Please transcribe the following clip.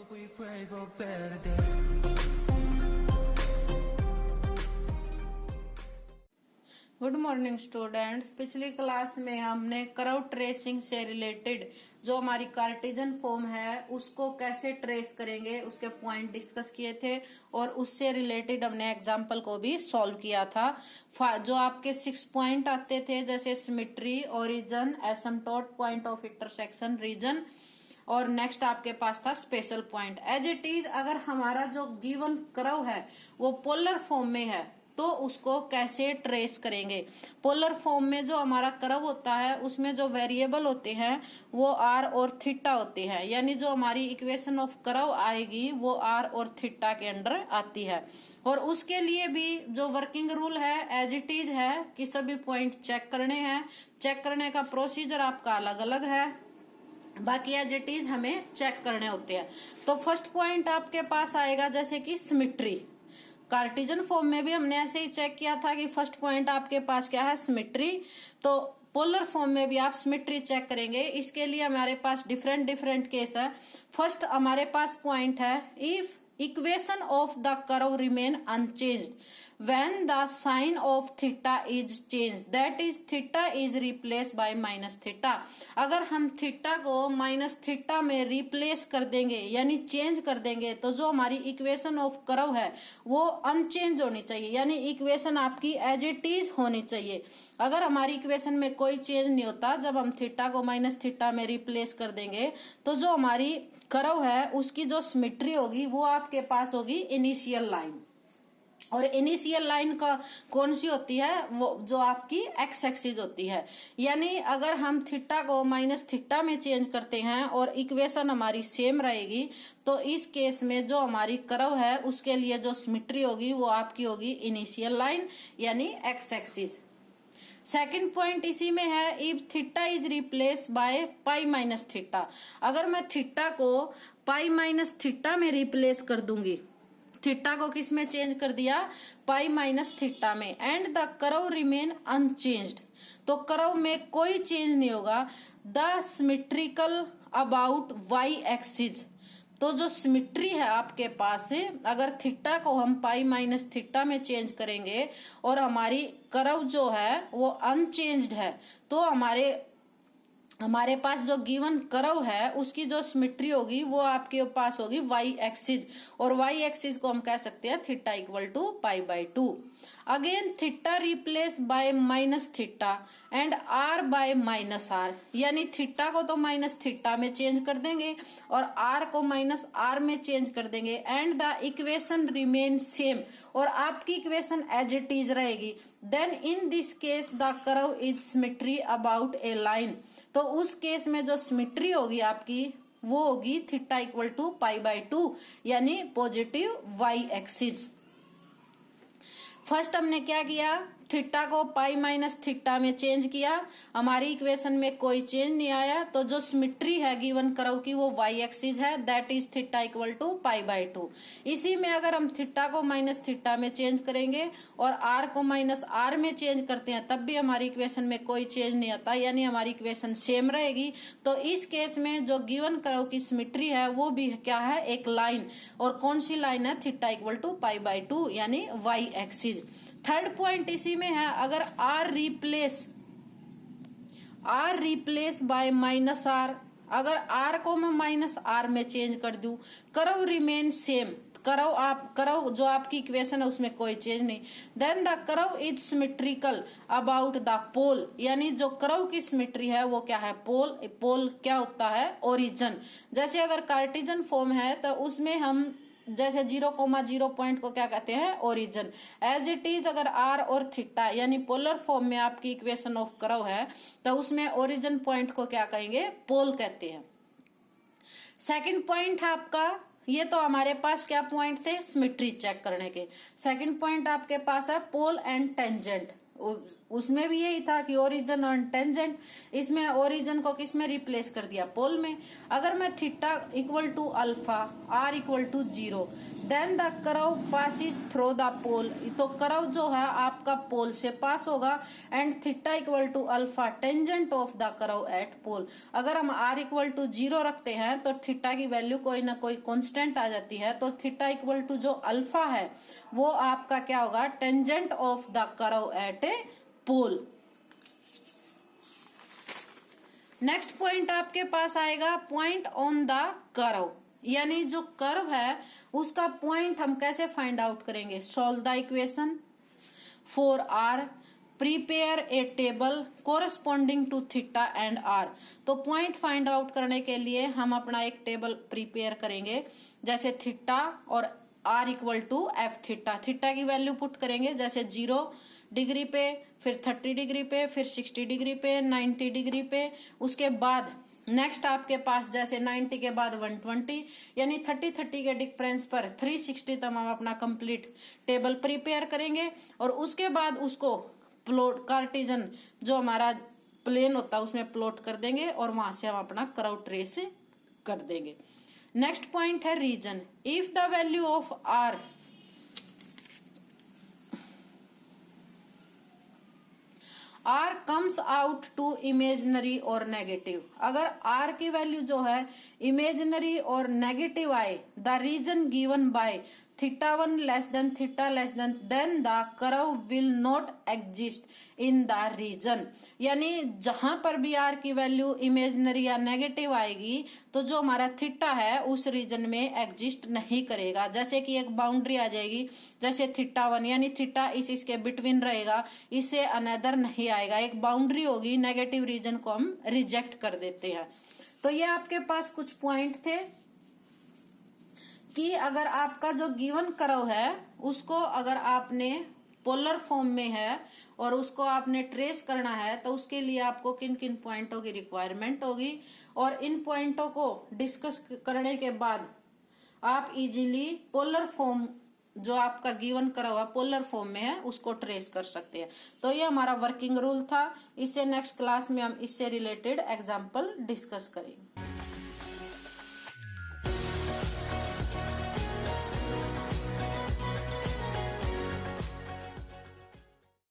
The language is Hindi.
We pray for better days. Good morning students. पिछली क्लास में हमने कर्व ट्रेसिंग से रिलेटेड जो हमारी कार्टेशियन फॉर्म है उसको कैसे ट्रेस करेंगे उसके पॉइंट डिस्कस किए थे और उससे रिलेटेड हमने एग्जाम्पल को भी सॉल्व किया था। जो आपके 6 पॉइंट आते थे जैसे symmetry, origin, asymptote, point of intersection, region और नेक्स्ट आपके पास था special point. As it is अगर हमारा जो गिवन कर्व है वो पोलर फॉर्म में है तो उसको कैसे ट्रेस करेंगे। पोलर फॉर्म में जो हमारा कर्व होता है उसमें जो वेरिएबल होते हैं वो आर और थीटा होते हैं, यानी जो हमारी इक्वेशन ऑफ कर्व आएगी वो आर और थीटा के अंडर आती है। और उसके लिए भी जो वर्किंग रूल है एज इट इज है कि सभी पॉइंट चेक करने हैं। चेक करने का प्रोसीजर आपका अलग अलग है, बाकी एज इट इज हमें चेक करने होते हैं। तो फर्स्ट पॉइंट आपके पास आएगा जैसे कि सिमेट्री। कार्टेशियन फॉर्म में भी हमने ऐसे ही चेक किया था कि फर्स्ट पॉइंट आपके पास क्या है, सिमेट्री। तो पोलर फॉर्म में भी आप सिमेट्री चेक करेंगे। इसके लिए हमारे पास डिफरेंट केस है। फर्स्ट हमारे पास पॉइंट है if equation of the curve remain unchanged when the sign of theta is change, that is theta is replace by minus theta. अगर हम थीटा को माइनस थीटा में रिप्लेस कर देंगे यानी चेंज कर देंगे तो जो हमारी इक्वेशन ऑफ कर्व है वो अनचेंज होनी चाहिए, यानी इक्वेशन आपकी एज इट इज होनी चाहिए। अगर हमारी इक्वेशन में कोई चेंज नहीं होता, जब हम थीटा को माइनस थीटा में रिप्लेस कर देंगे तो जो हमारी कर्व है उसकी जो सिमेट्री होगी वो आपके पास होगी इनिशियल लाइन। और इनिशियल लाइन का कौन सी होती है, वो जो आपकी एक्स एक्सिस होती है। यानी अगर हम थीटा को माइनस थीटा में चेंज करते हैं और इक्वेशन हमारी सेम रहेगी तो इस केस में जो हमारी कर्व है उसके लिए जो सिमेट्री होगी वो आपकी होगी इनिशियल लाइन यानी एक्स एक्सिस। सेकंड पॉइंट इसी में है if theta is replace by pi minus theta. अगर मैं थीटा को पाई माइनस थीटा में रिप्लेस कर दूंगी, थीटा को किस में चेंज कर दिया, पाई माइनस थीटा में, and the curve remain unchanged, तो कर्व में कोई चेंज नहीं होगा। The symmetrical about Y axis, तो जो सिमेट्री है आपके पास से अगर थीटा को हम पाई माइनस थीटा में चेंज करेंगे और हमारी कर्व जो है वो अनचेंज्ड है तो हमारे पास जो गिवन कर्व है उसकी जो सिमेट्री होगी वो आपके पास होगी वाई एक्सिस, और वाई एक्सिस को हम कह सकते हैं theta equal to pi by 2। Again theta replace by minus theta and R by minus R, यानी थीटा को तो माइनस थीटा में चेंज कर देंगे और आर को माइनस आर में चेंज कर देंगे and the equation remain same, और आपकी इक्वेशन एज इट इज रहेगी। Then in this case the curve is symmetry about a line, तो उस केस में जो सिमेट्री होगी आपकी वो होगी theta equal to pi by 2 यानी पॉजिटिव वाई एक्सिस। फर्स्ट हमने क्या किया, थीटा को पाई माइनस थीटा में चेंज किया, हमारी इक्वेशन में कोई चेंज नहीं आया तो जो सिमेट्री है गिवन कर्व की वो वाई एक्सिस है, that is theta equal to pi by 2। इसी में अगर हम थीटा को माइनस थीटा में चेंज करेंगे और आर को माइनस आर में चेंज करते हैं तब भी हमारी इक्वेशन में कोई चेंज नहीं आता, यानी हमारी इक्वेशन सेम रहेगी। तो इस केस में जो गिवन कर्व की सिमेट्री है वो भी क्या है, एक लाइन, और कौन सी लाइन है, theta equal to pi by 2 यानी वाई एक्सिस। थर्ड पॉइंट इसी में है अगर R replace by minus R, अगर आर को मैं माइनस आर में चेंज कर दूं, कर्व रिमेन सेम, कर्व जो आपकी इक्वेशन है उसमें कोई चेंज नहीं। Then the curve is symmetrical about the pole, यानी जो कर्व की सिमेट्री है वो क्या है, पोल क्या होता है, ओरिजिन। जैसे अगर कार्टेशियन फॉर्म है तो उसमें हम जैसे 0,0 पॉइंट को क्या कहते हैं, ओरिजिन। एज इट इज अगर आर और थीटा यानी पोलर फॉर्म में आपकी इक्वेशन ऑफ कर्व है तो उसमें ओरिजिन पॉइंट को क्या कहेंगे, पोल कहते हैं। सेकंड पॉइंट है आपका, ये तो हमारे पास क्या पॉइंट थे, सिमेट्री चेक करने के। सेकंड पॉइंट आपके पास है पोल एंड टेंजेंट। उसमें भी यही था कि ओरिजिन और टेंजेंट, इसमें ओरिजिन को किस में रिप्लेस कर दिया, पोल में। अगर मैं theta equal to alpha R equal to 0 then the curve passes through the pole, तो कर्व जो है आपका पोल से पास होगा। And theta equal to alpha tangent of the curve at pole, अगर हम आर इक्वल टू 0 रखते हैं तो थीटा की वैल्यू कोई ना कोई कांस्टेंट आ जाती है, तो थीटा इक्वल टू जो अल्फा है वो आपका क्या होगा, tangent of the curve at a pole. Next point आपके पास आएगा पॉइंट ऑन द कर्व, यानी जो कर्व है उसका पॉइंट हम कैसे फाइंड आउट करेंगे। Solve the equation for R, prepare a table corresponding to theta and R. तो पॉइंट फाइंड आउट करने के लिए हम अपना एक टेबल प्रिपेयर करेंगे, जैसे थीटा और R equal to F theta. Theta की वैल्यू पुट करेंगे जैसे 0 डिग्री पे, फिर 30 डिग्री पे, फिर 60 डिग्री पे, 90 डिग्री पे। उसके बाद नेक्स्ट आपके पास जैसे 90 के बाद 120, यानी 30 के डिफरेंस पर 360 तक हम अपना कंप्लीट टेबल प्रिपेयर करेंगे। और उसके बाद उसको प्लॉट कार्टेजन जो हमारा प्लेन होता है उसमें प्लॉट कर देंगे और वहां से हम अपना कर्व ट्रेस कर देंगे। नेक्स्ट पॉइंट है region. If the value of R comes out to imaginary और नेगेटिव, अगर आर की वैल्यू जो है इमेजिनरी और नेगेटिव आए, the region given by θ1 less than θ less than, then the curve will not exist in the region, यानी जहां पर भी आर की वैल्यू इमेजिनरी या नेगेटिव आएगी तो जो हमारा थीटा है उस रीजन में एग्जिस्ट नहीं करेगा। जैसे कि एक बाउंड्री आ जाएगी, जैसे θ1 यानी थीटा इसके बिटवीन रहेगा, इससे अनदर नहीं आएगा, एक बाउंड्री होगी, नेगेटिव रीजन को हम रिजेक्ट कर देते हैं। तो ये आपके पास कुछ पॉइंट थे कि अगर आपका जो गिवन कर्व है उसको अगर आपने पोलर फॉर्म में है और उसको आपने ट्रेस करना है तो उसके लिए आपको किन किन पॉइंटों की रिक्वायरमेंट होगी, और इन पॉइंटों को डिस्कस करने के बाद आप इजीली पोलर फॉर्म जो आपका गिवन कर्व है पोलर फॉर्म में है उसको ट्रेस कर सकते हैं। तो ये हमारा वर्किंग रूल था। इससे नेक्स्ट क्लास में हम इससे रिलेटेड एग्जाम्पल डिस्कस करेंगे।